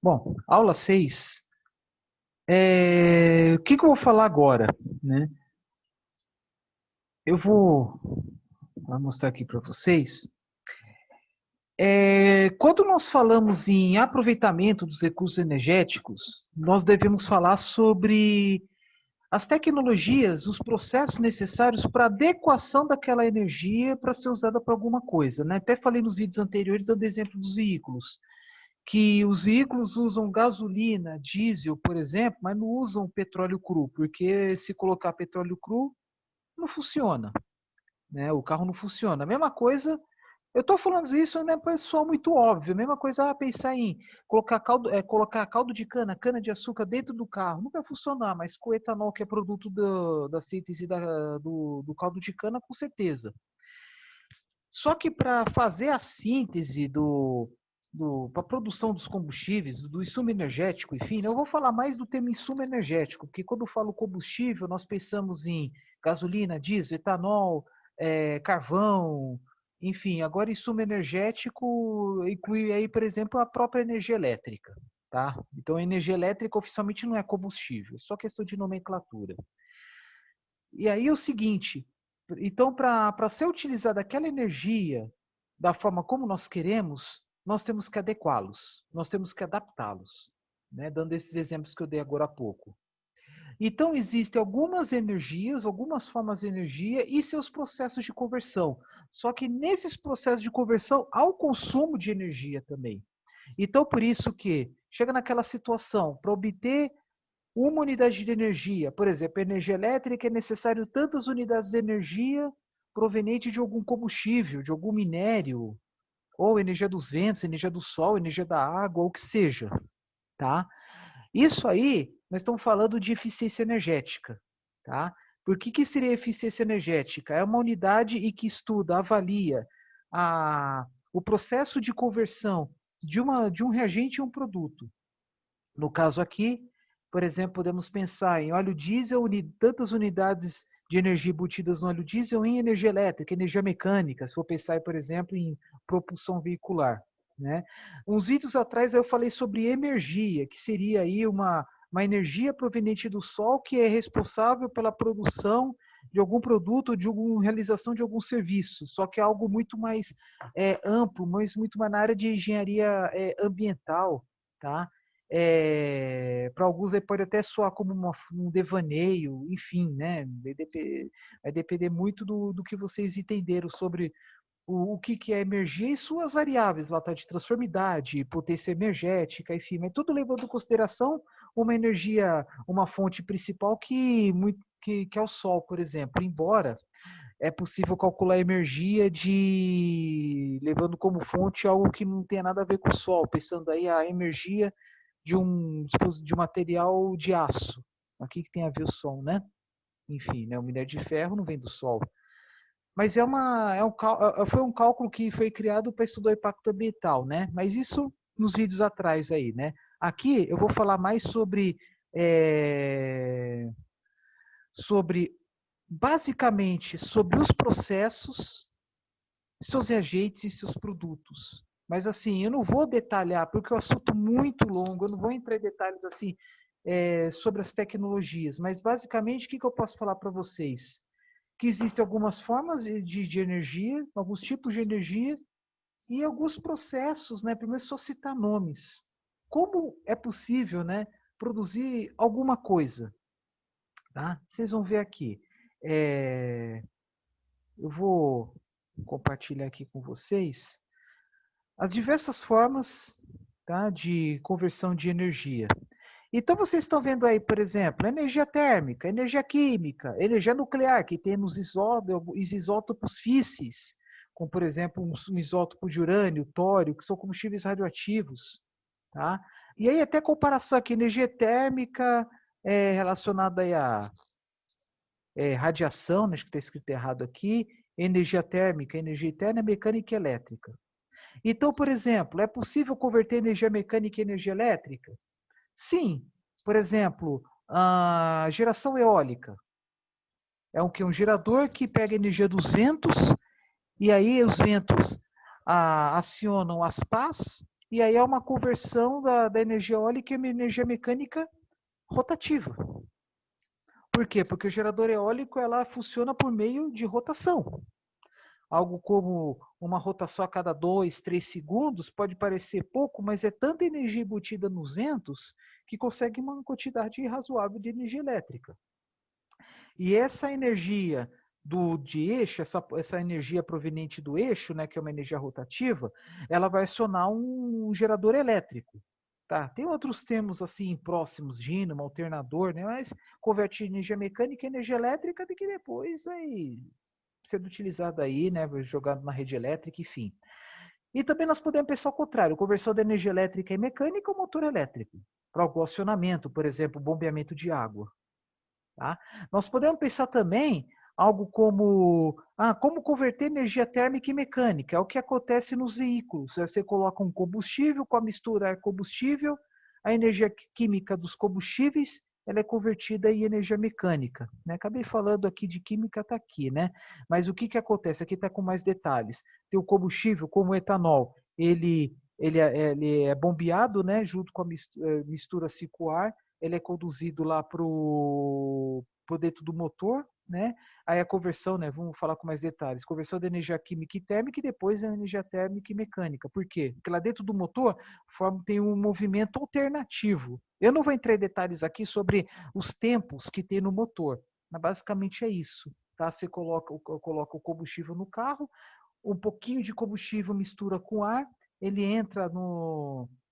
Bom, aula 6. O que eu vou falar agora, né? Eu vou mostrar aqui para vocês. Quando nós falamos em aproveitamento dos recursos energéticos, nós devemos falar sobre as tecnologias, os processos necessários para adequação daquela energia para ser usada para alguma coisa, né? Até falei nos vídeos anteriores dando exemplo dos veículos, que os veículos usam gasolina, diesel, por exemplo, mas não usam petróleo cru, porque se colocar petróleo cru, não funciona, né? O carro não funciona. A mesma coisa, eu estou falando isso, né, pessoal, muito óbvio. A mesma coisa, pensar em colocar caldo de cana, cana de açúcar dentro do carro. Não vai funcionar, mas com o etanol, que é produto da síntese do caldo de cana, com certeza. Só que para fazer a síntese para a produção dos combustíveis, do insumo energético, enfim, eu vou falar mais do termo insumo energético, porque quando eu falo combustível, nós pensamos em gasolina, diesel, etanol, carvão, enfim. Agora, insumo energético inclui aí, por exemplo, a própria energia elétrica, tá? Então, a energia elétrica oficialmente não é combustível, é só questão de nomenclatura. E aí é o seguinte, então para ser utilizada aquela energia da forma como nós queremos, nós temos que adequá-los, nós temos que adaptá-los, né? Dando esses exemplos que eu dei agora há pouco. Então existem algumas energias, algumas formas de energia e seus processos de conversão. Só que nesses processos de conversão há o consumo de energia também. Então por isso que chega naquela situação, para obter uma unidade de energia, por exemplo, energia elétrica, é necessário tantas unidades de energia proveniente de algum combustível, de algum minério, ou energia dos ventos, energia do sol, energia da água, ou o que seja, tá? Isso aí, nós estamos falando de eficiência energética, tá? Por que seria eficiência energética? É uma unidade e que estuda, avalia o processo de conversão de um reagente em um produto. No caso aqui, por exemplo, podemos pensar em óleo diesel, tantas unidades de energia embutidas no óleo diesel em energia elétrica, energia mecânica, se for pensar, por exemplo, em propulsão veicular, né? Uns vídeos atrás eu falei sobre energia, que seria aí uma energia proveniente do sol que é responsável pela produção de algum produto, de alguma realização de algum serviço, só que é algo muito mais amplo, mas muito mais na área de engenharia ambiental, tá? Para alguns aí pode até soar como um devaneio, enfim, né? Vai depender muito do que vocês entenderam sobre o que é energia e suas variáveis, lá tá de transformidade, potência energética, enfim, mas tudo levando em consideração uma energia, uma fonte principal que é o Sol, por exemplo, embora é possível calcular a energia levando como fonte algo que não tenha nada a ver com o Sol, pensando aí a energia de um material de aço. Aqui que tem a ver o Sol, né? Enfim, né? O minério de ferro não vem do Sol. Mas foi um cálculo que foi criado para estudar o impacto ambiental, né? Mas isso nos vídeos atrás aí, né? Aqui eu vou falar mais sobre basicamente sobre os processos, seus reagentes e seus produtos. Mas assim, eu não vou detalhar, porque é um assunto muito longo, eu não vou entrar em detalhes assim sobre as tecnologias, mas basicamente o que eu posso falar para vocês? Que existem algumas formas de energia, alguns tipos de energia e alguns processos, né? Primeiro só citar nomes. Como é possível, né, produzir alguma coisa, tá? Vocês vão ver aqui. Eu vou compartilhar aqui com vocês as diversas formas, tá, de conversão de energia. Então vocês estão vendo aí, por exemplo, energia térmica, energia química, energia nuclear, que tem os isótopos físseis, como por exemplo um isótopo de urânio, tório, que são combustíveis radioativos. Tá? E aí até comparação aqui, energia térmica relacionada aí a radiação, acho que está escrito errado aqui, energia térmica, energia interna, mecânica e elétrica. Então, por exemplo, é possível converter energia mecânica em energia elétrica? Sim. Por exemplo, a geração eólica. É um gerador que pega a energia dos ventos, e aí os ventos acionam as pás e aí é uma conversão da energia eólica em energia mecânica rotativa. Por quê? Porque o gerador eólico ela funciona por meio de rotação. Algo como uma rotação a cada 2, 3 segundos pode parecer pouco, mas é tanta energia embutida nos ventos que consegue uma quantidade razoável de energia elétrica. E essa energia de eixo, essa energia proveniente do eixo, né, que é uma energia rotativa, ela vai acionar um gerador elétrico. Tá? Tem outros termos assim próximos, dínamo, alternador, né, mas convertir energia mecânica em energia elétrica de que depois vai sendo utilizado aí, né, jogado na rede elétrica, enfim. E também nós podemos pensar ao contrário, conversão da energia elétrica em mecânica ou motor elétrico, para o acionamento, por exemplo, bombeamento de água. Tá? Nós podemos pensar também algo como converter energia térmica em mecânica. É o que acontece nos veículos. Você coloca um combustível, com a mistura ar-combustível, a energia química dos combustíveis ela é convertida em energia mecânica. Né? Acabei falando aqui de química, está aqui, né? Mas o que acontece? Aqui está com mais detalhes. Tem o combustível, como o etanol, ele é bombeado, né? Junto com a mistura-se com ar, ele é conduzido lá para dentro do motor, né? Aí a conversão, né? Vamos falar com mais detalhes. Conversão de energia química e térmica e depois a energia térmica e mecânica. Por quê? Porque lá dentro do motor tem um movimento alternativo. Eu não vou entrar em detalhes aqui sobre os tempos que tem no motor, mas basicamente é isso. Tá? Você coloca o combustível no carro, um pouquinho de combustível mistura com ar, ele entra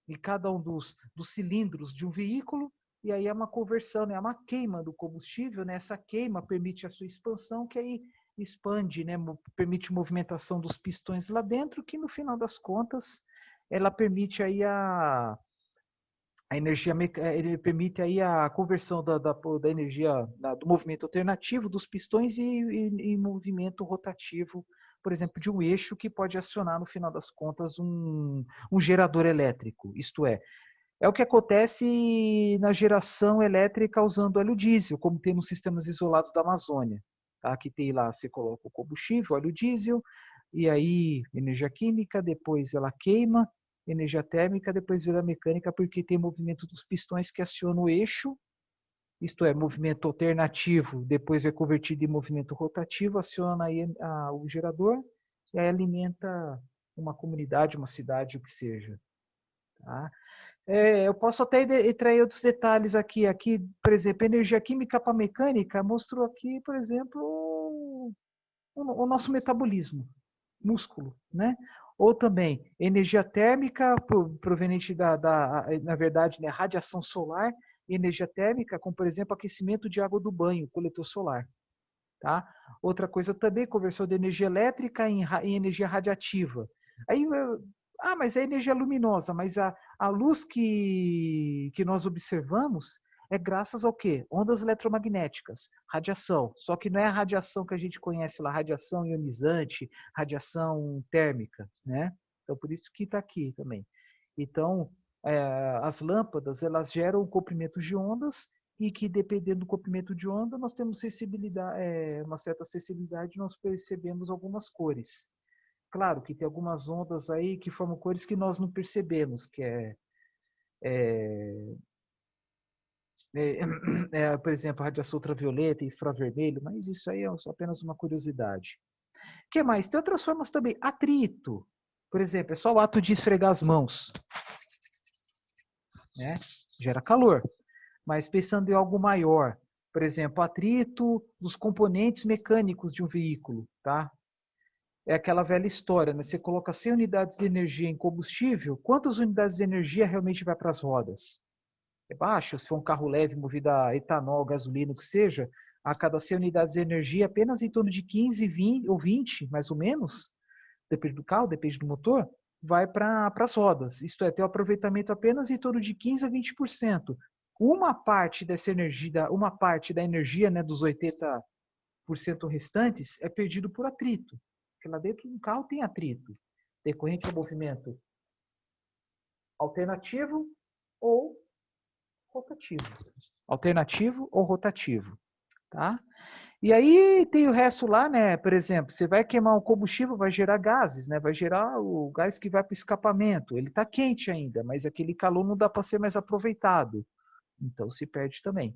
em cada um dos cilindros de um veículo, e aí é uma conversão, né? É uma queima do combustível, né? Essa queima permite a sua expansão, que aí expande, né? Permite movimentação dos pistões lá dentro, que no final das contas ela permite aí a energia, ele permite aí a conversão da energia do movimento alternativo dos pistões em movimento rotativo, por exemplo, de um eixo que pode acionar, no final das contas, um gerador elétrico. Isto é o que acontece na geração elétrica usando óleo diesel, como tem nos sistemas isolados da Amazônia. Tá? Que tem lá, você coloca o combustível, óleo diesel, e aí energia química, depois ela queima, energia térmica, depois vira mecânica, porque tem movimento dos pistões que aciona o eixo, isto é, movimento alternativo, depois é convertido em movimento rotativo, aciona aí o gerador, e aí alimenta uma comunidade, uma cidade, o que seja. Tá? Eu posso até entrar em outros detalhes aqui. Aqui, por exemplo, energia química para mecânica mostrou aqui, por exemplo, o nosso metabolismo, músculo, né? Ou também energia térmica proveniente na verdade, né, radiação solar, energia térmica, como por exemplo aquecimento de água do banho, coletor solar. Tá? Outra coisa também, conversão de energia elétrica em energia radiativa. Aí, mas é energia luminosa, mas a luz que nós observamos é graças ao quê? Ondas eletromagnéticas, radiação. Só que não é a radiação que a gente conhece lá, radiação ionizante, radiação térmica, né? Então, por isso que está aqui também. Então, as lâmpadas, elas geram comprimentos de ondas e que, dependendo do comprimento de onda, nós temos sensibilidade, uma certa sensibilidade, nós percebemos algumas cores. Claro que tem algumas ondas aí que formam cores que nós não percebemos, que por exemplo, radiação ultravioleta e infravermelho, mas isso aí é apenas uma curiosidade. O que mais? Tem outras formas também. Atrito, por exemplo, é só o ato de esfregar as mãos, né? Gera calor. Mas pensando em algo maior, por exemplo, atrito dos componentes mecânicos de um veículo, tá? É aquela velha história, né? Você coloca 100 unidades de energia em combustível, quantas unidades de energia realmente vai para as rodas? É baixo, se for um carro leve movido a etanol, gasolina, o que seja, a cada 100 unidades de energia, apenas em torno de 15, 20 ou 20, mais ou menos, depende do carro, depende do motor, vai para as rodas. Isto é, tem um aproveitamento apenas em torno de 15 a 20%. Uma parte dessa energia, uma parte da energia, né, dos 80% restantes é perdido por atrito. Porque lá dentro do carro tem atrito, decorrente ao movimento alternativo ou rotativo. Alternativo ou rotativo. Tá? E aí tem o resto lá, né? Por exemplo, você vai queimar um combustível, vai gerar gases, né? Vai gerar o gás que vai para o escapamento. Ele está quente ainda, mas aquele calor não dá para ser mais aproveitado. Então se perde também,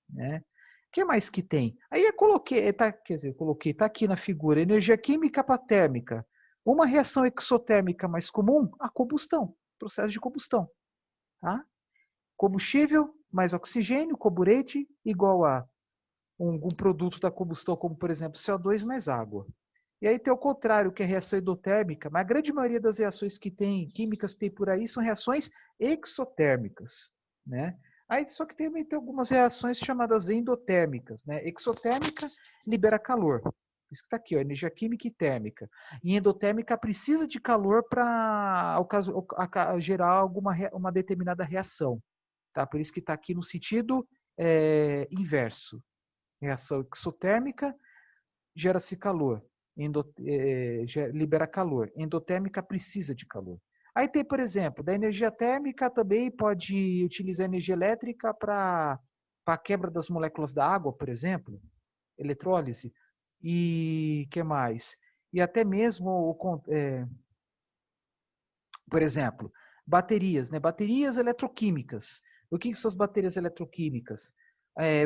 né? O que mais que tem? Aí eu coloquei, quer dizer, eu coloquei, tá aqui na figura, energia química para térmica. Uma reação exotérmica mais comum, a combustão, processo de combustão, tá? Combustível mais oxigênio, carburante, igual a um produto da combustão, como por exemplo CO2 mais água. E aí tem o contrário, que é a reação endotérmica, mas a grande maioria das reações que tem, químicas que tem por aí, são reações exotérmicas, né? Aí só que também tem algumas reações chamadas endotérmicas, né? Exotérmica libera calor. Isso que está aqui, ó, energia química e térmica. E endotérmica precisa de calor para gerar uma determinada reação. Tá? Por isso que está aqui no sentido inverso. Reação exotérmica, gera-se calor, libera calor. Endotérmica precisa de calor. Aí tem, por exemplo, da energia térmica também pode utilizar energia elétrica para a quebra das moléculas da água, por exemplo, eletrólise. E que mais? E até mesmo, por exemplo, baterias, né? Baterias eletroquímicas. O que são as baterias eletroquímicas?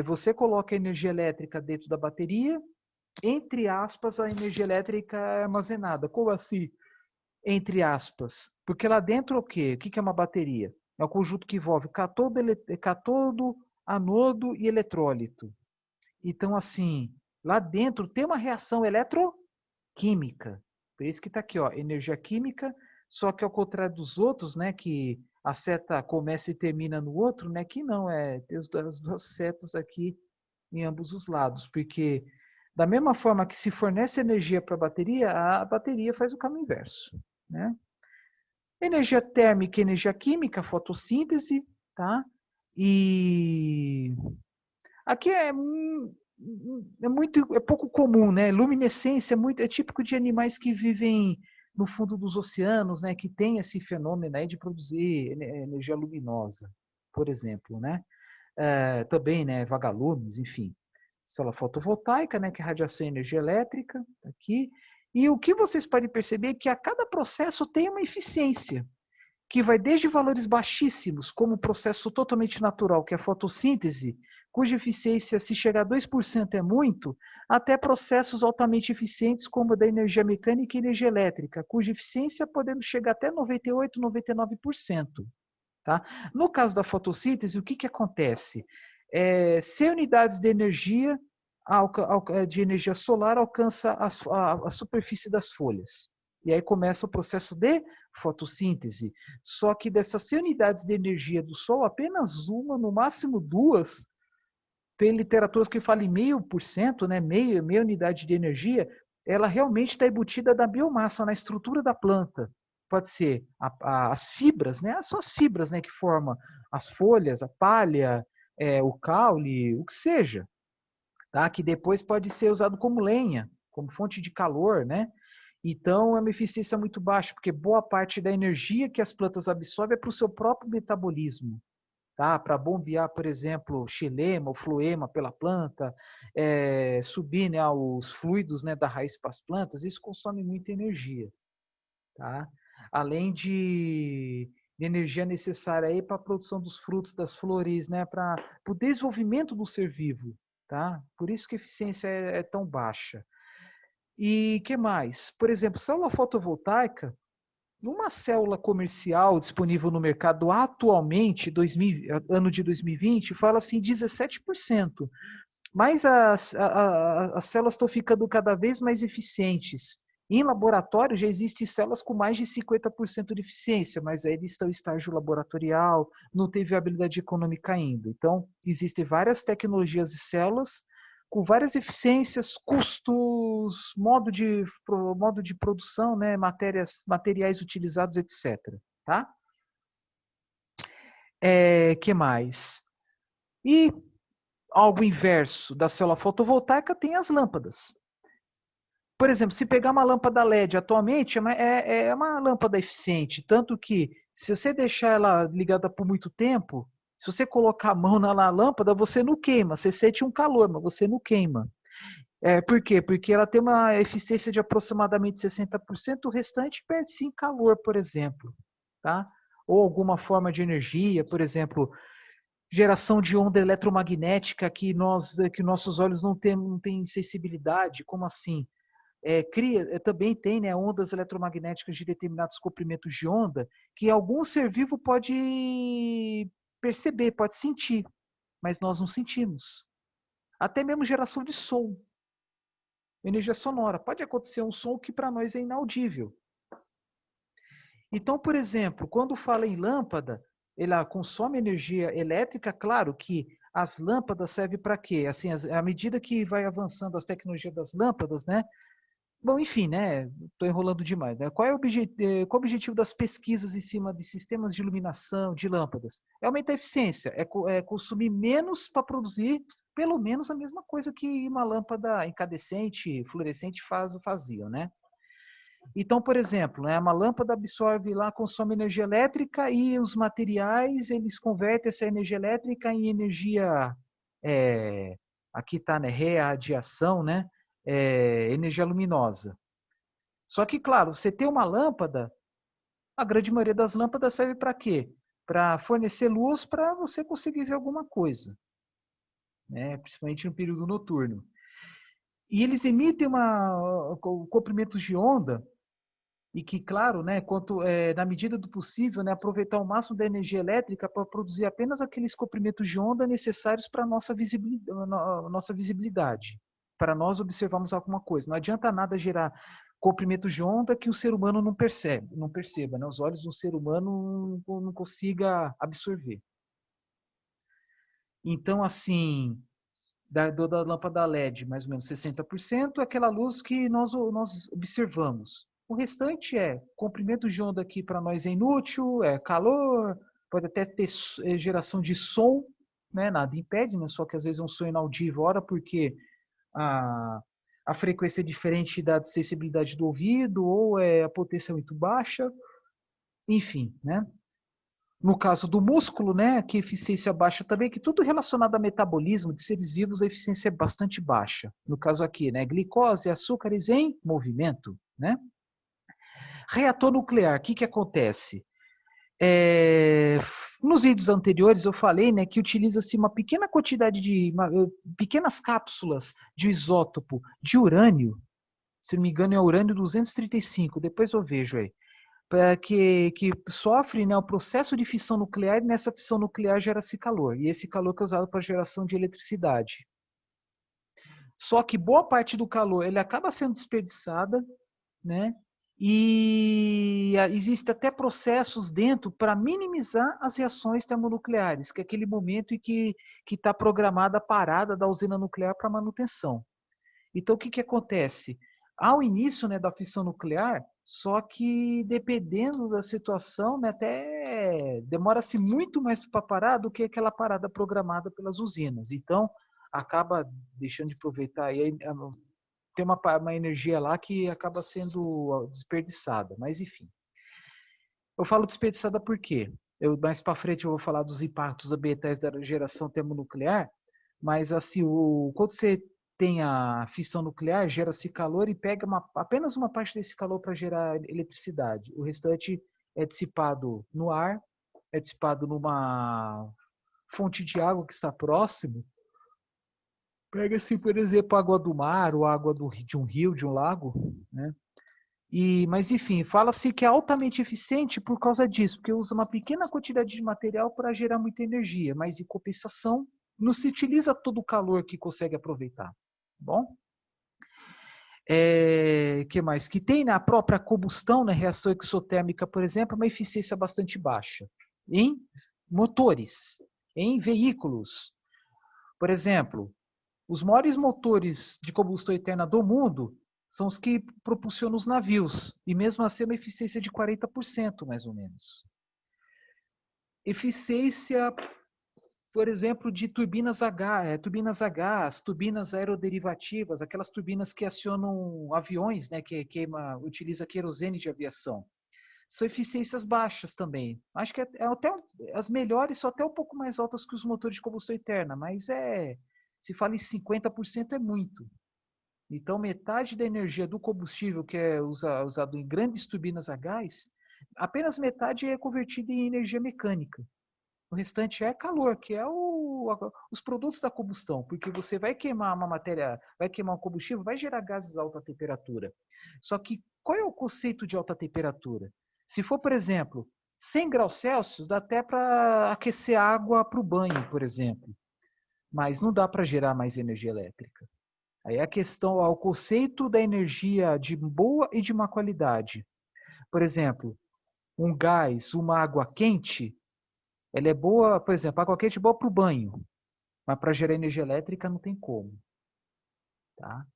Você coloca energia elétrica dentro da bateria, entre aspas, a energia elétrica é armazenada. Como assim? Entre aspas. Porque lá dentro o quê? O que é uma bateria? É um conjunto que envolve cátodo, anodo e eletrólito. Então, assim, lá dentro tem uma reação eletroquímica. Por isso que está aqui, ó, energia química, só que ao contrário dos outros, né, que a seta começa e termina no outro, né, que não, tem as duas setas aqui em ambos os lados, porque da mesma forma que se fornece energia para a bateria faz o caminho inverso, né? Energia térmica e energia química, fotossíntese, tá? E aqui é pouco comum, né? Luminescência é típico de animais que vivem no fundo dos oceanos, né? Que tem esse fenômeno aí de produzir energia luminosa, por exemplo, né? Também, né? Vagalumes, enfim. Célula fotovoltaica, né? Que é radiação e energia elétrica, tá aqui. E o que vocês podem perceber é que a cada processo tem uma eficiência que vai desde valores baixíssimos, como o processo totalmente natural, que é a fotossíntese, cuja eficiência, se chegar a 2% é muito, até processos altamente eficientes, como a da energia mecânica e energia elétrica, cuja eficiência podendo chegar até 98%, 99%. Tá? No caso da fotossíntese, o que acontece? 100 unidades de energia solar alcança a superfície das folhas. E aí começa o processo de fotossíntese. Só que dessas 100 unidades de energia do Sol, apenas uma, no máximo duas, tem literaturas que falam em 0,5%, né, meia unidade de energia, ela realmente está embutida da biomassa, na estrutura da planta. Pode ser as fibras, né? São as fibras, né, que formam as folhas, a palha, o caule, o que seja, tá? Que depois pode ser usado como lenha, como fonte de calor, né? Então, é uma eficiência muito baixa, porque boa parte da energia que as plantas absorvem é para o seu próprio metabolismo, tá? Para bombear, por exemplo, xilema ou floema pela planta, subir, né, os fluidos, né, da raiz para as plantas, isso consome muita energia, tá? Além de energia necessária aí para a produção dos frutos, das flores, né, para o desenvolvimento do ser vivo, tá? Por isso que a eficiência é tão baixa. E que mais? Por exemplo, célula fotovoltaica, uma célula comercial disponível no mercado atualmente, ano de 2020, fala assim 17%. Mas as células estão ficando cada vez mais eficientes. Em laboratório já existem células com mais de 50% de eficiência, mas aí eles estão em estágio laboratorial, não tem viabilidade econômica ainda. Então, existem várias tecnologias de células com várias eficiências, custos, modo de produção, né, materiais utilizados, etc. Tá? Que mais? E algo inverso da célula fotovoltaica tem as lâmpadas. Por exemplo, se pegar uma lâmpada LED atualmente, é uma lâmpada eficiente, tanto que se você deixar ela ligada por muito tempo, se você colocar a mão na lâmpada, você não queima, você sente um calor, mas você não queima. Por quê? Porque ela tem uma eficiência de aproximadamente 60%, o restante perde-se em calor, por exemplo, tá? Ou alguma forma de energia, por exemplo, geração de onda eletromagnética que nossos olhos não têm sensibilidade, como assim? Também tem, né, ondas eletromagnéticas de determinados comprimentos de onda que algum ser vivo pode perceber, pode sentir, mas nós não sentimos. Até mesmo geração de som, energia sonora. Pode acontecer um som que para nós é inaudível. Então, por exemplo, quando fala em lâmpada, ela consome energia elétrica, claro que as lâmpadas servem para quê? Assim, à medida que vai avançando as tecnologias das lâmpadas, né? Bom, enfim, né? Estou enrolando demais. Né? Qual é o objetivo das pesquisas em cima de sistemas de iluminação, de lâmpadas? É aumentar a eficiência, é consumir menos para produzir pelo menos a mesma coisa que uma lâmpada incandescente, fluorescente fazia, né? Então, por exemplo, né, uma lâmpada absorve lá, consome energia elétrica e os materiais, eles convertem essa energia elétrica em energia, é, aqui está, né, readiação, né, energia luminosa. Só que, claro, você tem uma lâmpada, a grande maioria das lâmpadas serve para quê? Para fornecer luz para você conseguir ver alguma coisa, né, principalmente no período noturno. E eles emitem comprimentos de onda e que, claro, né, na medida do possível, né, aproveitar o máximo da energia elétrica para produzir apenas aqueles comprimentos de onda necessários para a nossa visibilidade, para nós observarmos alguma coisa. Não adianta nada gerar comprimentos de onda que o ser humano não perceba, né, os olhos do ser humano não consiga absorver. Então, assim, da lâmpada LED, mais ou menos 60%, é aquela luz que nós observamos. O restante é comprimento de onda que para nós é inútil, é calor, pode até ter geração de som, né? Nada impede, né? Só que às vezes é um som inaudível, ora porque a, a frequência é diferente da sensibilidade do ouvido, ou a potência é muito baixa, enfim, né? No caso do músculo, né, que eficiência baixa também, que tudo relacionado a metabolismo de seres vivos, a eficiência é bastante baixa. No caso aqui, né, glicose e açúcares em movimento, né? Reator nuclear, o que acontece? Nos vídeos anteriores eu falei, né, que utiliza-se uma pequena quantidade pequenas cápsulas de isótopo de urânio, se não me engano é urânio 235, depois eu vejo aí, que sofre, né, o processo de fissão nuclear, e nessa fissão nuclear gera-se calor, e esse calor que é usado para geração de eletricidade. Só que boa parte do calor ele acaba sendo desperdiçada, né? E existe até processos dentro para minimizar as reações termonucleares, que é aquele momento em que está programada a parada da usina nuclear para manutenção. Então, o que acontece? Ao início, né, da fissão nuclear, só que dependendo da situação, né, até demora-se muito mais para parar do que aquela parada programada pelas usinas. Então, acaba deixando de aproveitar. E aí, tem uma energia lá que acaba sendo desperdiçada. Mas, enfim. Eu falo desperdiçada por quê? Mais para frente eu vou falar dos impactos ambientais da geração termonuclear, mas assim, quando você tem a fissão nuclear, gera-se calor e pega apenas uma parte desse calor para gerar eletricidade. O restante é dissipado no ar, é dissipado numa fonte de água que está próximo. Pega-se, por exemplo, água do mar ou água de um rio, de um lago, né? Mas, enfim, fala-se que é altamente eficiente por causa disso, porque usa uma pequena quantidade de material para gerar muita energia, mas, em compensação, não se utiliza todo o calor que consegue aproveitar. Bom? Que mais? Que tem na própria combustão, na reação exotérmica, por exemplo, uma eficiência bastante baixa. Em motores, em veículos. Por exemplo, os maiores motores de combustão interna do mundo são os que propulsionam os navios, e mesmo assim uma eficiência de 40%, mais ou menos. Eficiência, por exemplo, de turbinas a gás, turbinas aeroderivativas, aquelas turbinas que acionam aviões, né, que utiliza querosene de aviação. São eficiências baixas também. Acho que até as melhores são até um pouco mais altas que os motores de combustão interna, mas se fala em 50% é muito. Então, metade da energia do combustível que é usado em grandes turbinas a gás, apenas metade é convertida em energia mecânica. O restante é calor, que é os produtos da combustão, porque você vai queimar uma matéria, vai queimar um combustível, vai gerar gases a alta temperatura. Só que qual é o conceito de alta temperatura? Se for, por exemplo, 100 graus Celsius, dá até para aquecer água para o banho, por exemplo. Mas não dá para gerar mais energia elétrica. Aí é a questão ao conceito da energia de boa e de má qualidade. Por exemplo, um gás, uma água quente, ela é boa, por exemplo, a água quente é boa para o banho, mas para gerar energia elétrica não tem como. Tá?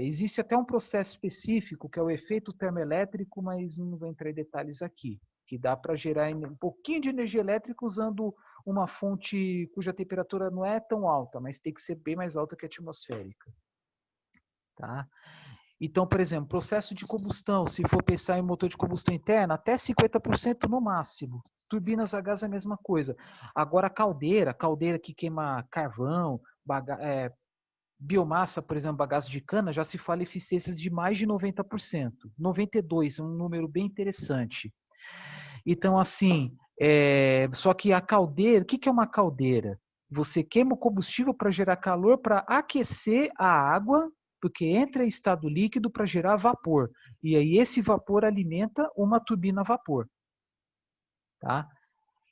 Existe até um processo específico, que é o efeito termoelétrico, mas não vou entrar em detalhes aqui, que dá para gerar um pouquinho de energia elétrica usando uma fonte cuja temperatura não é tão alta, mas tem que ser bem mais alta que a atmosférica. Tá? Então, por exemplo, processo de combustão, se for pensar em motor de combustão interna, até 50% no máximo. Turbinas a gás é a mesma coisa. Agora, caldeira que queima carvão, biomassa, por exemplo, bagaço de cana, já se fala eficiências de mais de 90%. 92% é um número bem interessante. Então, assim, só que a caldeira, o que é uma caldeira? Você queima o combustível para gerar calor, para aquecer a água, porque entra em estado líquido para gerar vapor. E aí esse vapor alimenta uma turbina a vapor. Tá?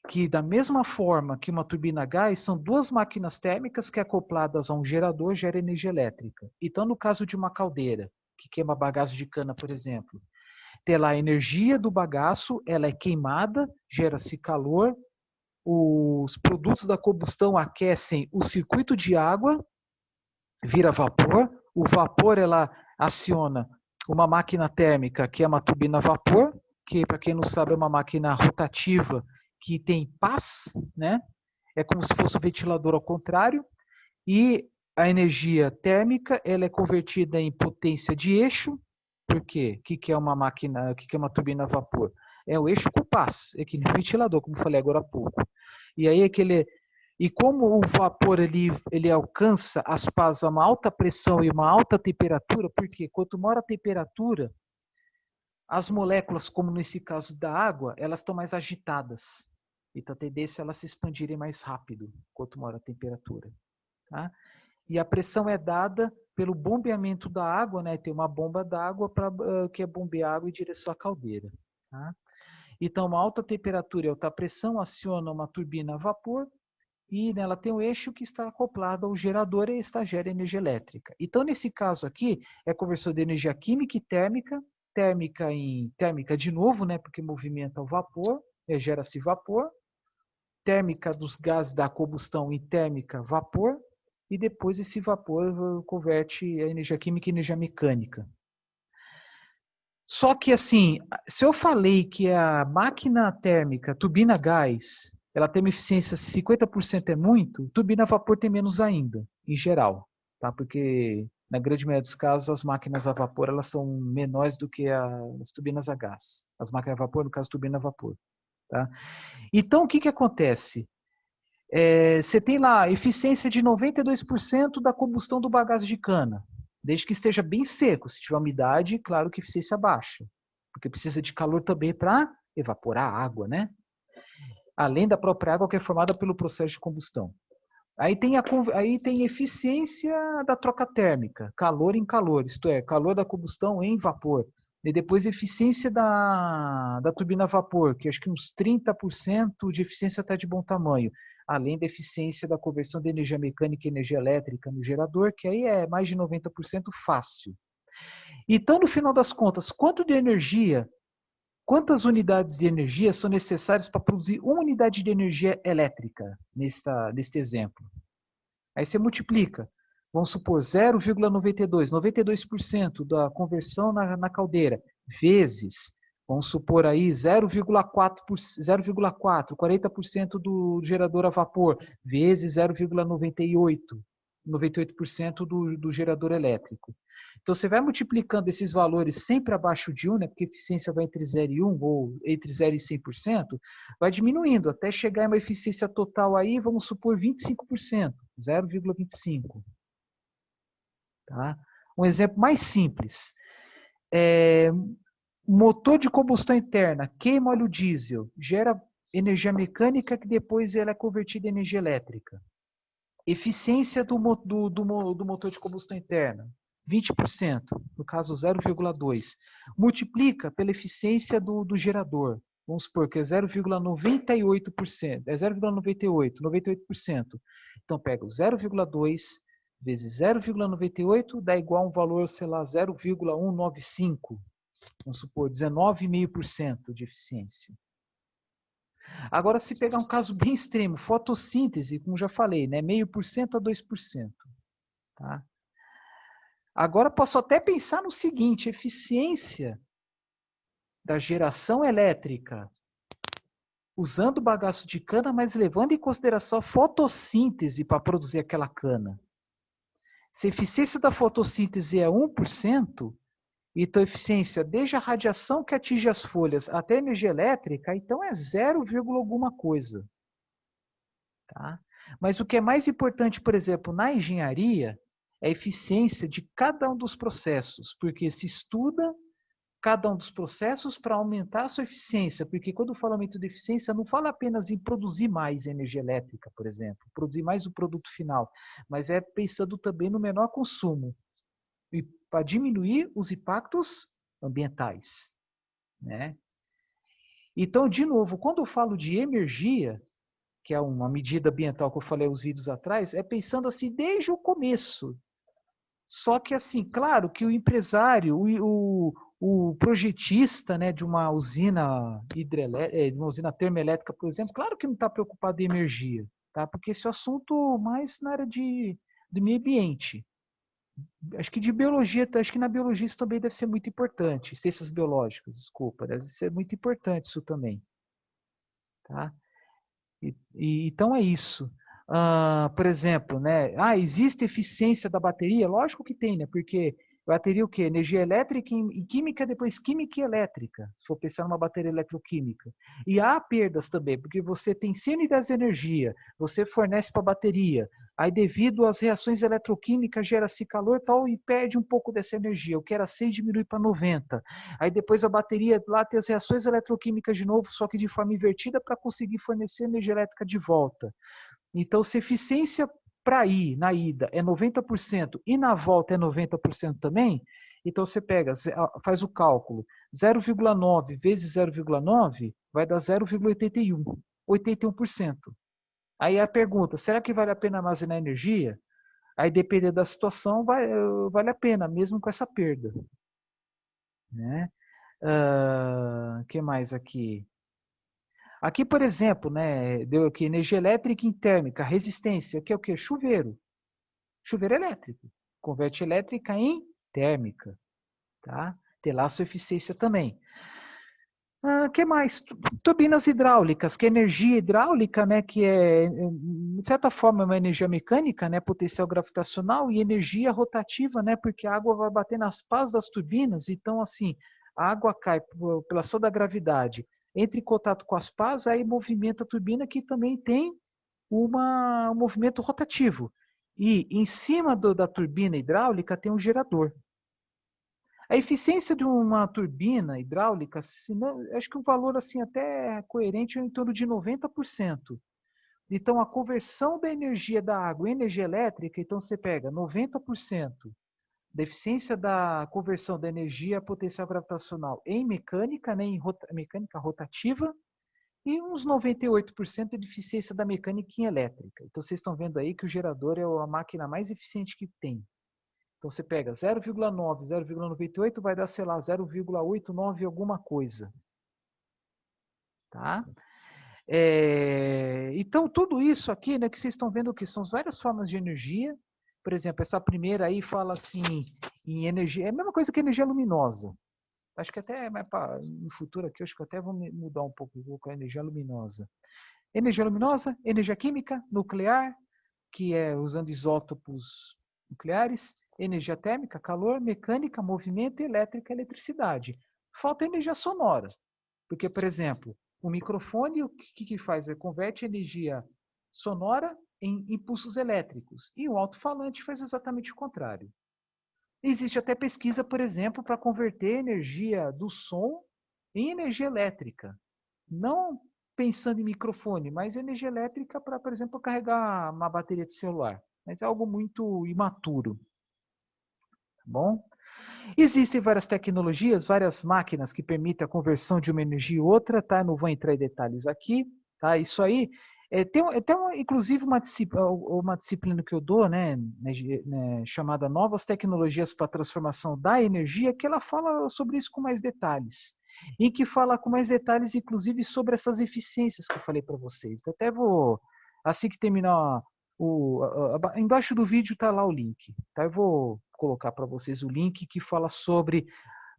Que da mesma forma que uma turbina a gás, são duas máquinas térmicas que acopladas a um gerador gera energia elétrica. Então, no caso de uma caldeira, que queima bagaço de cana, por exemplo, tem lá a energia do bagaço, ela é queimada, gera-se calor, os produtos da combustão aquecem o circuito de água, vira vapor, o vapor ela aciona uma máquina térmica, que é uma turbina a vapor, que para quem não sabe é uma máquina rotativa que tem pás, né? É como se fosse um ventilador ao contrário, e a energia térmica ela é convertida em potência de eixo. Por quê? O que é uma máquina, o que é uma turbina a vapor? É o eixo com pás, é que nem um ventilador, como falei agora há pouco. E aí e como o vapor ele alcança as pás a uma alta pressão e uma alta temperatura, porque quanto maior a temperatura, as moléculas, como nesse caso da água, elas estão mais agitadas. Então a tendência é elas se expandirem mais rápido, quanto maior a temperatura. Tá? E a pressão é dada pelo bombeamento da água, né? Tem uma bomba d'água que é bombear água em direção à caldeira. Tá? Então, uma alta temperatura e alta pressão aciona uma turbina a vapor e nela tem um eixo que está acoplado ao gerador e está gera energia elétrica. Então, nesse caso aqui, é conversão de energia química e térmica, térmica de novo, né? Porque movimenta o vapor, gera-se vapor, térmica dos gases da combustão em térmica vapor, e depois esse vapor converte a energia química em energia mecânica. Só que assim, se eu falei que a máquina térmica, turbina a gás, ela tem uma eficiência 50% é muito, turbina a vapor tem menos ainda, em geral, tá? Porque na grande maioria dos casos as máquinas a vapor elas são menores do que as turbinas a gás. As máquinas a vapor, no caso, turbina a vapor, tá? Então o que acontece? Você tem lá eficiência de 92% da combustão do bagaço de cana, desde que esteja bem seco. Se tiver umidade, claro que eficiência baixa, porque precisa de calor também para evaporar a água, né? Além da própria água que é formada pelo processo de combustão. Aí tem eficiência da troca térmica, calor em calor, isto é, calor da combustão em vapor. E depois eficiência da turbina a vapor, que acho que uns 30% de eficiência está de bom tamanho. Além da eficiência da conversão de energia mecânica e energia elétrica no gerador, que aí é mais de 90% fácil. Então, no final das contas, quantas unidades de energia são necessárias para produzir uma unidade de energia elétrica, neste exemplo? Aí você multiplica, vamos supor, 0,92, 92% da conversão na caldeira, vezes, vamos supor aí 0,4, 40% do gerador a vapor, vezes 0,98, 98% do gerador elétrico. Então, você vai multiplicando esses valores sempre abaixo de 1, né, porque a eficiência vai entre 0 e 1, ou entre 0 e 100%, vai diminuindo até chegar em uma eficiência total aí, vamos supor, 25%, 0,25. Tá? Um exemplo mais simples. Motor de combustão interna, queima óleo diesel, gera energia mecânica que depois ela é convertida em energia elétrica. Eficiência do motor de combustão interna, 20%, no caso 0,2. Multiplica pela eficiência do gerador. Vamos supor que é 0,98%, é 0,98, 98%. Então pega o 0,2 vezes 0,98 dá igual a um valor, sei lá, 0,195. Vamos supor, 19,5% de eficiência. Agora, se pegar um caso bem extremo, fotossíntese, como já falei, né, 0,5% a 2%. Tá? Agora, posso até pensar no seguinte, eficiência da geração elétrica usando bagaço de cana, mas levando em consideração a fotossíntese para produzir aquela cana. Se a eficiência da fotossíntese é 1%, então a eficiência desde a radiação que atinge as folhas até a energia elétrica, então é 0, alguma coisa. Tá? Mas o que é mais importante, por exemplo, na engenharia, é a eficiência de cada um dos processos, porque se estuda cada um dos processos para aumentar a sua eficiência, porque quando fala aumento de eficiência, não fala apenas em produzir mais energia elétrica, por exemplo, produzir mais o produto final, mas é pensando também no menor consumo, e para diminuir os impactos ambientais. Né? Então, de novo, quando eu falo de energia, que é uma medida ambiental que eu falei uns vídeos atrás, é pensando assim desde o começo. Só que assim, claro que o empresário, o projetista, né, de uma usina de uma usina termoelétrica, por exemplo, claro que não está preocupado em energia, tá? Porque esse é um assunto mais na área do meio ambiente. Acho que de biologia, acho que na biologia isso também deve ser muito importante. Ciências biológicas, desculpa, deve ser muito importante isso também, tá? Então é isso. Por exemplo, né? Existe eficiência da bateria? Lógico que tem, né? Porque bateria o quê? Energia elétrica e química, depois química e elétrica, se for pensar numa bateria eletroquímica. E há perdas também, porque você tem 100 unidades de energia, você fornece para a bateria, aí devido às reações eletroquímicas gera-se calor e tal, e perde um pouco dessa energia. O que era 100 diminui para 90. Aí depois a bateria lá tem as reações eletroquímicas de novo, só que de forma invertida para conseguir fornecer energia elétrica de volta. Então, se a eficiência para ir na ida é 90% e na volta é 90% também, então você pega, faz o cálculo, 0,9 vezes 0,9 vai dar 0,81, 81%. Aí a pergunta, será que vale a pena armazenar energia? Aí, dependendo da situação, vale a pena, mesmo com essa perda. Né? Que mais aqui? Aqui, por exemplo, né, deu aqui energia elétrica e térmica, resistência, que é o quê? Chuveiro. Chuveiro elétrico. Converte elétrica em térmica. Tá? Tem lá a sua eficiência também. Que mais? Turbinas hidráulicas, que é energia hidráulica, né, que é, de certa forma, uma energia mecânica, né, potencial gravitacional, e energia rotativa, né, porque a água vai bater nas pás das turbinas, então, assim, a água cai pela ação da gravidade, entra em contato com as pás, aí movimenta a turbina, que também tem um movimento rotativo. E em cima da turbina hidráulica tem um gerador. A eficiência de uma turbina hidráulica, acho que um valor assim até coerente é em torno de 90%. Então, a conversão da energia da água em energia elétrica, então você pega 90% da eficiência da conversão da energia potencial gravitacional em mecânica, né, em mecânica rotativa, e uns 98% de eficiência da mecânica em elétrica. Então, vocês estão vendo aí que o gerador é a máquina mais eficiente que tem. Então você pega 0,9, 0,98, vai dar, sei lá, 0,89 alguma coisa. Tá? Então, tudo isso aqui, né, que vocês estão vendo que são várias formas de energia. Por exemplo, essa primeira aí fala assim em energia, é a mesma coisa que energia luminosa. Acho que até no futuro aqui, acho que até vou mudar um pouco, vou colocar energia luminosa. Energia luminosa, energia química, nuclear, que é usando isótopos nucleares, energia térmica, calor, mecânica, movimento, elétrica, eletricidade. Falta energia sonora, porque, por exemplo, o microfone, o que faz? Converte energia sonora em impulsos elétricos, e o alto-falante faz exatamente o contrário. Existe até pesquisa, por exemplo, para converter energia do som em energia elétrica. Não pensando em microfone, mas energia elétrica para, por exemplo, carregar uma bateria de celular. Mas é algo muito imaturo. Tá bom? Existem várias tecnologias, várias máquinas que permitem a conversão de uma energia em outra, tá? Não vou entrar em detalhes aqui, tá? Isso aí inclusive uma disciplina que eu dou, né, chamada Novas Tecnologias para a Transformação da Energia, que ela fala sobre isso com mais detalhes. E que fala com mais detalhes, inclusive, sobre essas eficiências que eu falei para vocês. Eu até vou, assim que terminar embaixo do vídeo está lá o link. Tá? Eu vou colocar para vocês o link que fala sobre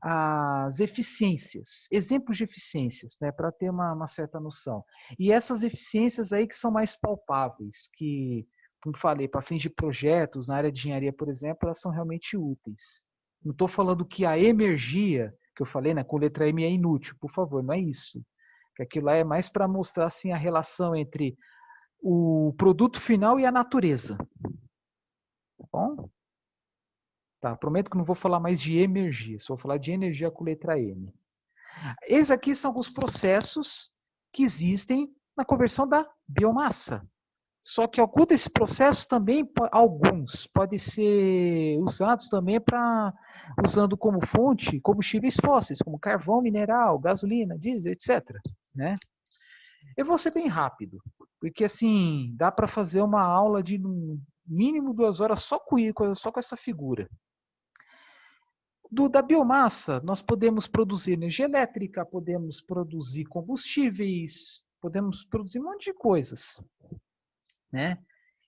as eficiências, exemplos de eficiências, né, para ter uma certa noção. E essas eficiências aí que são mais palpáveis, que, como falei, para fins de projetos, na área de engenharia, por exemplo, elas são realmente úteis. Não estou falando que a energia, que eu falei, né, com letra M é inútil, por favor, não é isso. Que aquilo lá é mais para mostrar assim, a relação entre o produto final e a natureza. Tá bom? Tá, prometo que não vou falar mais de energia, só vou falar de energia com letra M. Esses aqui são alguns processos que existem na conversão da biomassa. Só que algum desses processos também, alguns, podem ser usados também para, usando como fonte, combustíveis fósseis, como carvão mineral, gasolina, diesel, etc. Né? Eu vou ser bem rápido, porque assim, dá para fazer uma aula de no mínimo 2 horas só com essa figura. Da biomassa, nós podemos produzir energia elétrica, podemos produzir combustíveis, podemos produzir um monte de coisas. Né?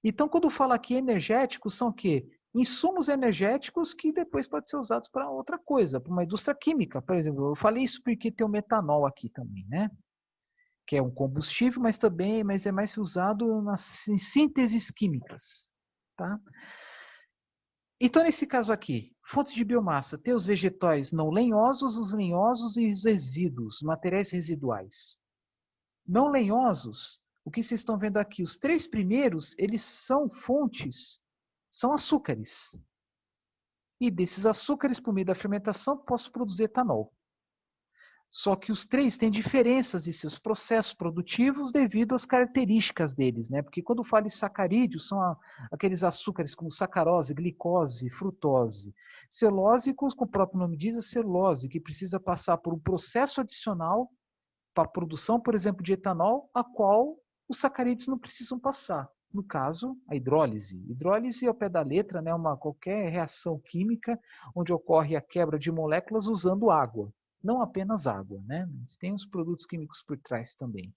Então, quando falo aqui energéticos, são o quê? Insumos energéticos que depois podem ser usados para outra coisa, para uma indústria química, por exemplo. Eu falei isso porque tem o metanol aqui também, né? Que é um combustível, mas é mais usado em sínteses químicas. Tá? Então, nesse caso aqui, fontes de biomassa, tem os vegetais não lenhosos, os lenhosos e os resíduos, materiais residuais. Não lenhosos, o que vocês estão vendo aqui, os 3 primeiros, eles são fontes, são açúcares. E desses açúcares, por meio da fermentação, posso produzir etanol. Só que os 3 têm diferenças em seus processos produtivos devido às características deles, né? Porque quando falo em sacarídeos, são aqueles açúcares como sacarose, glicose, frutose. Celulose, como o próprio nome diz, é celulose, que precisa passar por um processo adicional para a produção, por exemplo, de etanol, a qual os sacarídeos não precisam passar. No caso, a hidrólise. Hidrólise, ao pé da letra, né, qualquer reação química onde ocorre a quebra de moléculas usando água. Não apenas água, né? Mas tem os produtos químicos por trás também.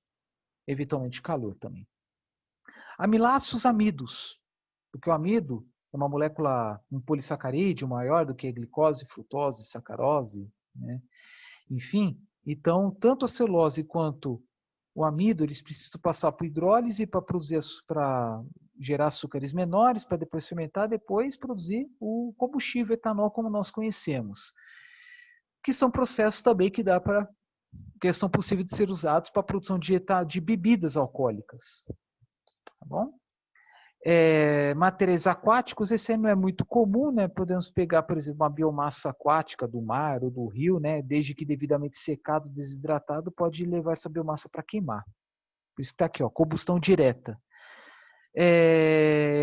Eventualmente calor também. Amiláceos amidos. Porque o amido é uma molécula, um polissacarídeo maior do que a glicose, frutose, sacarose, né? Enfim, então, tanto a celulose quanto o amido, eles precisam passar por hidrólise para gerar açúcares menores, para depois fermentar, depois produzir o combustível etanol como nós conhecemos. Que são processos também que são possíveis de ser usados para a produção de bebidas alcoólicas. Tá bom? Materiais aquáticos, esse aí não é muito comum, né? Podemos pegar, por exemplo, uma biomassa aquática do mar ou do rio, né? Desde que devidamente secado, desidratado, pode levar essa biomassa para queimar. Por isso está aqui, ó, combustão direta.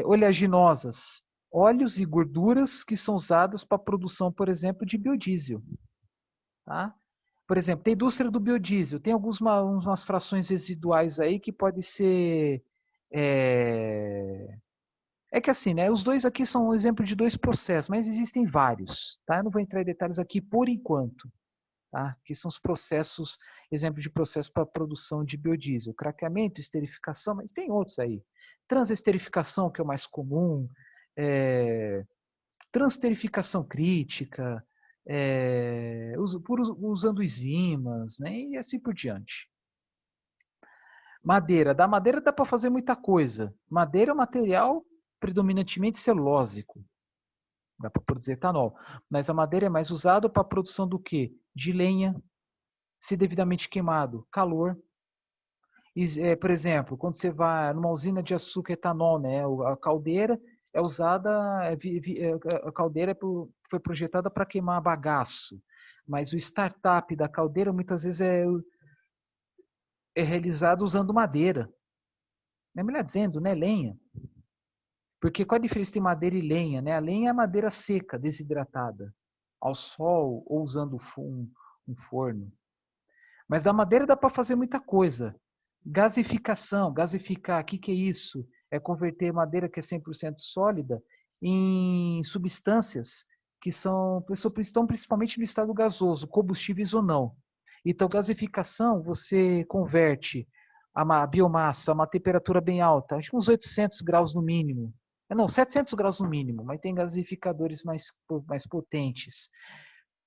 Oleaginosas, óleos e gorduras que são usadas para a produção, por exemplo, de biodiesel. Tá? Por exemplo, tem a indústria do biodiesel, tem umas frações residuais aí que pode ser... É que assim, né? Os dois aqui são um exemplo de 2 processos, mas existem vários, tá? Eu não vou entrar em detalhes aqui por enquanto, tá? Que são os processos, exemplo de processo para a produção de biodiesel, craqueamento, esterificação, mas tem outros aí. Transesterificação, que é o mais comum, transesterificação crítica, usando enzimas, né? E assim por diante. Madeira. Da madeira dá para fazer muita coisa. Madeira é um material predominantemente celulósico. Dá para produzir etanol. Mas a madeira é mais usada para a produção do quê? De lenha, se devidamente queimado, calor. Por exemplo, quando você vai numa usina de açúcar etanol, né, a caldeira é usada, a caldeira foi projetada para queimar bagaço, mas o startup da caldeira muitas vezes é realizado usando madeira. É melhor dizendo, né, lenha. Porque qual a diferença entre madeira e lenha? Né? A lenha é a madeira seca, desidratada, ao sol ou usando um forno. Mas da madeira dá para fazer muita coisa. Gasificação, gasificar, o que é isso? É converter madeira que é 100% sólida em substâncias que estão principalmente no estado gasoso, combustíveis ou não. Então, gasificação, você converte a biomassa a uma temperatura bem alta, acho que uns 800 graus no mínimo. Não, 700 graus no mínimo, mas tem gasificadores mais potentes.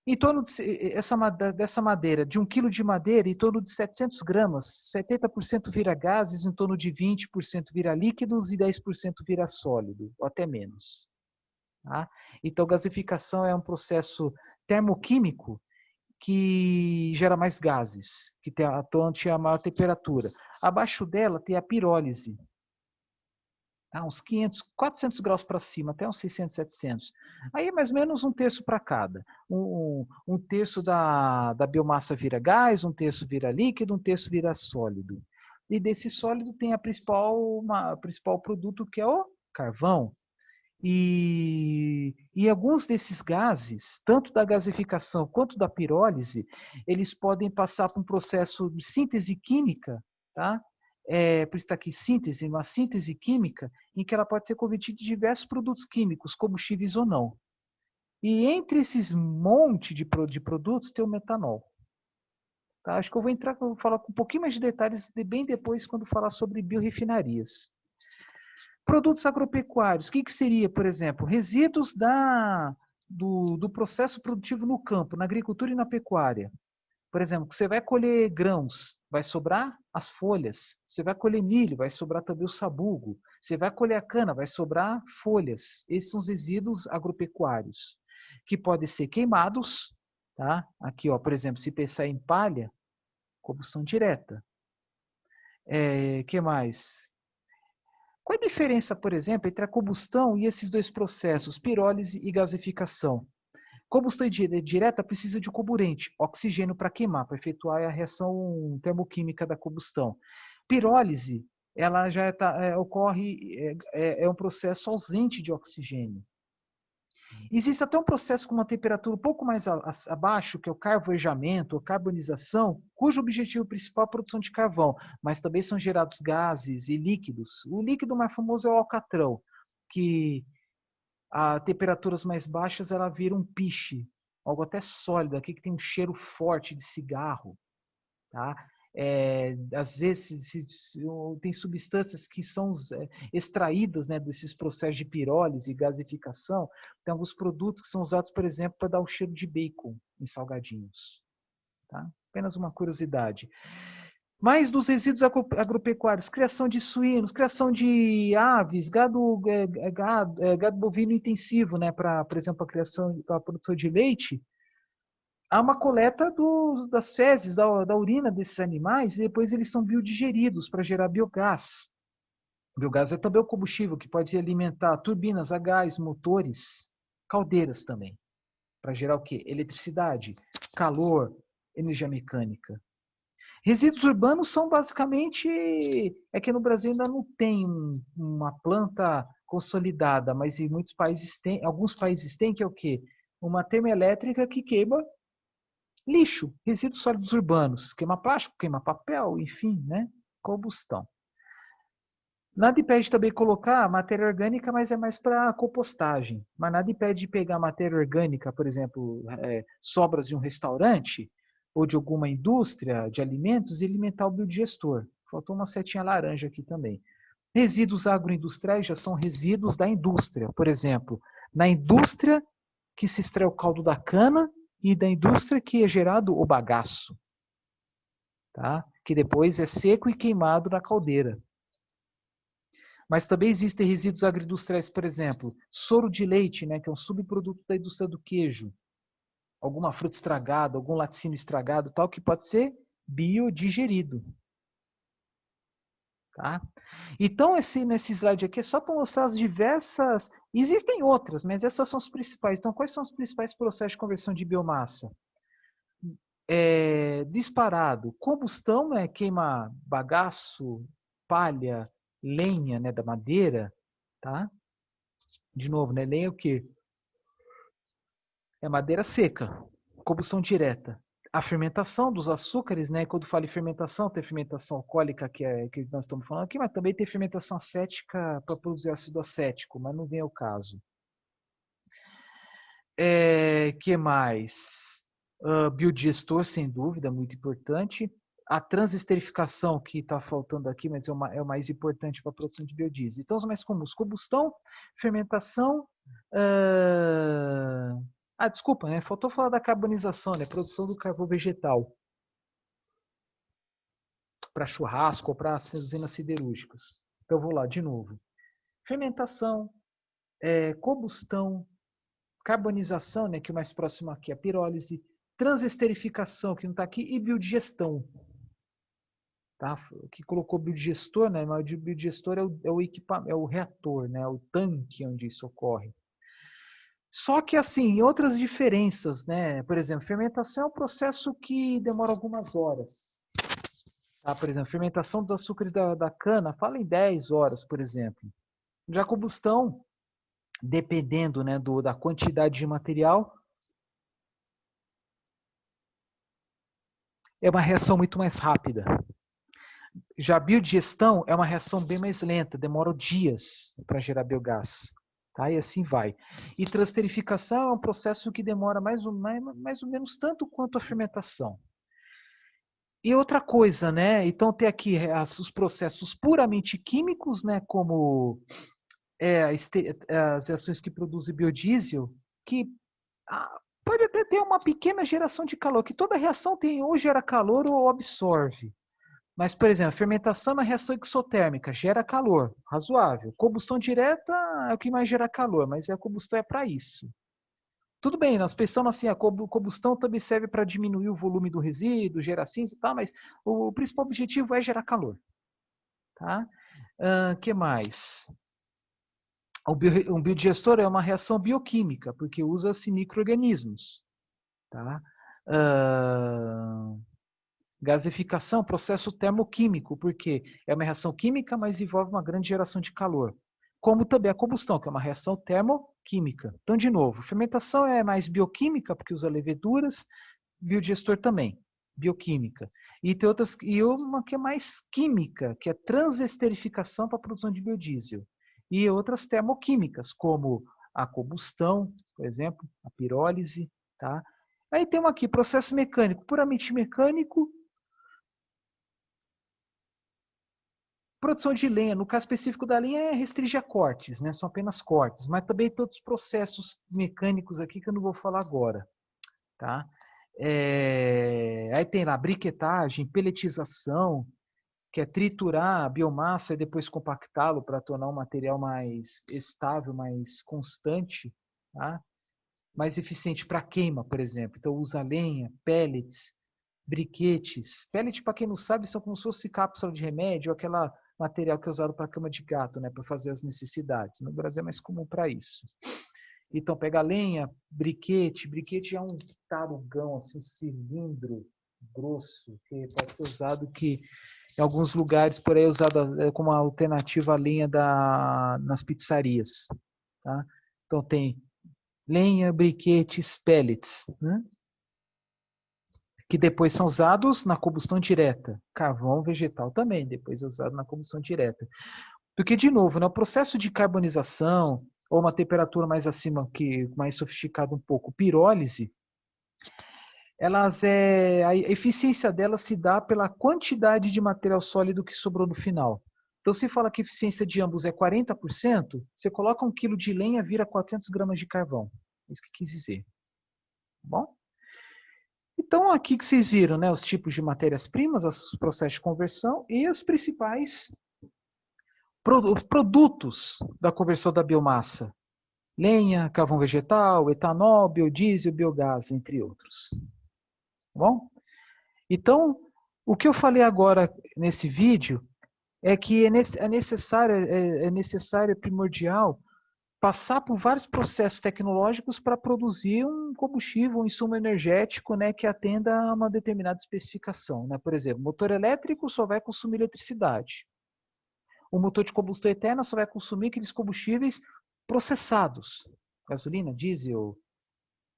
Em torno dessa madeira, de 1 quilo de madeira, em torno de 700 gramas, 70% vira gases, em torno de 20% vira líquidos e 10% vira sólido, ou até menos. Tá? Então, gasificação é um processo termoquímico que gera mais gases, que tem a maior temperatura. Abaixo dela tem a pirólise, uns 500, 400 graus para cima, até uns 600, 700. Aí é mais ou menos um terço para cada. Um terço da biomassa vira gás, um terço vira líquido, um terço vira sólido. E desse sólido tem a principal produto, que é o carvão. E alguns desses gases, tanto da gasificação quanto da pirólise, eles podem passar por um processo de síntese química, tá? Por isso está aqui síntese, uma síntese química, em que ela pode ser convertida em diversos produtos químicos, combustíveis ou não. E entre esses monte de produtos tem o metanol. Tá? Acho que eu vou falar com um pouquinho mais de detalhes bem depois, quando falar sobre biorefinarias. Produtos agropecuários, o que seria, por exemplo, resíduos do processo produtivo no campo, na agricultura e na pecuária. Por exemplo, você vai colher grãos, vai sobrar as folhas. Você vai colher milho, vai sobrar também o sabugo. Você vai colher a cana, vai sobrar folhas. Esses são os resíduos agropecuários, que podem ser queimados. Tá? Aqui, ó, por exemplo, se pensar em palha, combustão direta. Que mais? Qual a diferença, por exemplo, entre a combustão e esses dois processos, pirólise e gasificação? Combustão direta precisa de comburente, oxigênio para queimar, para efetuar a reação termoquímica da combustão. Pirólise, ela já ocorre, é um processo ausente de oxigênio. Existe até um processo com uma temperatura um pouco mais abaixo, que é o carvejamento, ou carbonização, cujo objetivo principal é a produção de carvão, mas também são gerados gases e líquidos. O líquido mais famoso é o alcatrão, que a temperaturas mais baixas ela vira um piche, algo até sólido, aqui que tem um cheiro forte de cigarro. Tá? Às vezes tem substâncias que são extraídas, né, desses processos de pirólise e gasificação. Tem alguns produtos que são usados, por exemplo, para dar o cheiro de bacon em salgadinhos. Tá? Apenas uma curiosidade. Mais dos resíduos agropecuários, criação de suínos, criação de aves, gado bovino intensivo, né, para, por exemplo, a produção de leite. Há uma coleta das fezes, da urina desses animais, e depois eles são biodigeridos para gerar biogás. O biogás é também o combustível que pode alimentar turbinas a gás, motores, caldeiras também, para gerar o quê? Eletricidade, calor, energia mecânica. Resíduos urbanos são basicamente, é que no Brasil ainda não tem uma planta consolidada, mas em muitos países tem, alguns países têm, que é o quê? Uma termoelétrica que queima lixo, resíduos sólidos urbanos, queima plástico, queima papel, enfim, né? Combustão. Nada impede também colocar matéria orgânica, mas é mais para compostagem. Mas nada impede de pegar matéria orgânica, por exemplo, sobras de um restaurante ou de alguma indústria de alimentos e alimentar o biodigestor. Faltou uma setinha laranja aqui também. Resíduos agroindustriais já são resíduos da indústria. Por exemplo, na indústria que se extrai o caldo da cana e da indústria que é gerado o bagaço, tá? Que depois é seco e queimado na caldeira. Mas também existem resíduos agroindustriais, por exemplo, soro de leite, né, que é um subproduto da indústria do queijo, alguma fruta estragada, algum laticínio estragado, tal, que pode ser biodigerido. Tá? Então, nesse slide aqui é só para mostrar as diversas... Existem outras, mas essas são as principais. Então, quais são os principais processos de conversão de biomassa? Disparado, combustão, né, queima bagaço, palha, lenha, né, da madeira, tá? De novo, né, lenha é o quê? É madeira seca, combustão direta. A fermentação dos açúcares, né, quando falo em fermentação, tem fermentação alcoólica, que nós estamos falando aqui, mas também tem fermentação acética para produzir ácido acético, mas não vem ao caso. Que mais? Biodigestor, sem dúvida, muito importante. A transesterificação, que está faltando aqui, mas é o mais importante para a produção de biodiesel. Então, os mais comuns: combustão, fermentação. Desculpa, né? Faltou falar da carbonização, né? Produção do carvão vegetal para churrasco ou para usinas siderúrgicas. Então, vou lá de novo. Fermentação, combustão, carbonização, né, que é o mais próximo aqui, a pirólise, transesterificação, que não está aqui, e biodigestão. Tá? Que colocou biodigestor, né, mas o biodigestor é o equipamento, é o reator, né, o tanque onde isso ocorre. Só que, assim, outras diferenças, né? Por exemplo, fermentação é um processo que demora algumas horas. Tá? Por exemplo, fermentação dos açúcares da cana, fala em 10 horas, por exemplo. Já combustão, dependendo, né, da quantidade de material, é uma reação muito mais rápida. Já a biodigestão é uma reação bem mais lenta, demora dias para gerar biogás. Tá? E assim vai. E transterificação é um processo que demora mais ou menos tanto quanto a fermentação. E outra coisa, né? Então tem aqui os processos puramente químicos, né? Como as reações que produzem biodiesel, que pode até ter uma pequena geração de calor, que toda reação tem ou gera calor ou absorve. Mas, por exemplo, fermentação é uma reação exotérmica, gera calor, razoável. Combustão direta é o que mais gera calor, mas a combustão é para isso. Tudo bem, nós pensamos assim, a combustão também serve para diminuir o volume do resíduo, gerar cinza e tal, mas o principal objetivo é gerar calor. Tá? Que mais? Um biodigestor é uma reação bioquímica, porque usa-se micro-organismos. Tá? Gasificação, processo termoquímico, porque é uma reação química, mas envolve uma grande geração de calor. Como também a combustão, que é uma reação termoquímica. Então, de novo, fermentação é mais bioquímica, porque usa leveduras, biodigestor também, bioquímica. E tem outras, e uma que é mais química, que é transesterificação para a produção de biodiesel. E outras termoquímicas, como a combustão, por exemplo, a pirólise. Tá? Aí tem uma aqui, processo mecânico, puramente mecânico. Produção de lenha, no caso específico da lenha, restringe a cortes, né? São apenas cortes, mas também todos os processos mecânicos aqui que eu não vou falar agora. Tá? Aí tem lá briquetagem, pelletização, que é triturar a biomassa e depois compactá-lo para tornar um material mais estável, mais constante, tá? Mais eficiente para queima, por exemplo. Então usa lenha, pellets, briquetes. Pellet, para quem não sabe, são como se fosse cápsula de remédio, aquela material que é usado para cama de gato, né, para fazer as necessidades. No Brasil é mais comum para isso. Então pega lenha, briquete é um tarugão, assim, um cilindro grosso, que pode ser usado que em alguns lugares por aí é usado como alternativa à lenha nas pizzarias. Tá? Então tem lenha, briquetes, pellets, né? Que depois são usados na combustão direta. Carvão vegetal também, depois é usado na combustão direta. Porque, de novo, né, o processo de carbonização, ou uma temperatura mais acima, mais sofisticada um pouco, pirólise, a eficiência delas se dá pela quantidade de material sólido que sobrou no final. Então, se fala que a eficiência de ambos é 40%, você coloca 1 quilo de lenha, vira 400 gramas de carvão. É isso que quis dizer. Tá bom? Então, aqui que vocês viram, né, os tipos de matérias-primas, os processos de conversão e os principais produtos da conversão da biomassa. Lenha, carvão vegetal, etanol, biodiesel, biogás, entre outros. Tá bom? Então, o que eu falei agora nesse vídeo é que é necessário, é primordial, passar por vários processos tecnológicos para produzir um combustível, um insumo energético, né, que atenda a uma determinada especificação, né? Por exemplo, motor elétrico só vai consumir eletricidade. O motor de combustão interna só vai consumir aqueles combustíveis processados. Gasolina, diesel,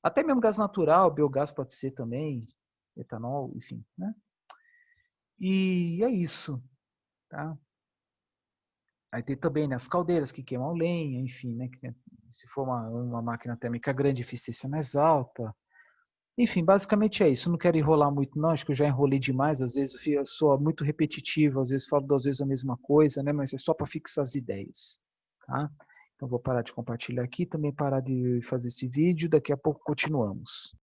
até mesmo gás natural, biogás pode ser também, etanol, enfim, né? E é isso, tá? Aí tem também, né, as caldeiras que queimam lenha, enfim, né? Se for uma máquina térmica grande, eficiência mais alta. Enfim, basicamente é isso. Eu não quero enrolar muito, não. Acho que eu já enrolei demais. Às vezes eu sou muito repetitivo, às vezes falo 2 vezes a mesma coisa, né? Mas é só para fixar as ideias, tá? Então vou parar de compartilhar aqui, também parar de fazer esse vídeo. Daqui a pouco continuamos.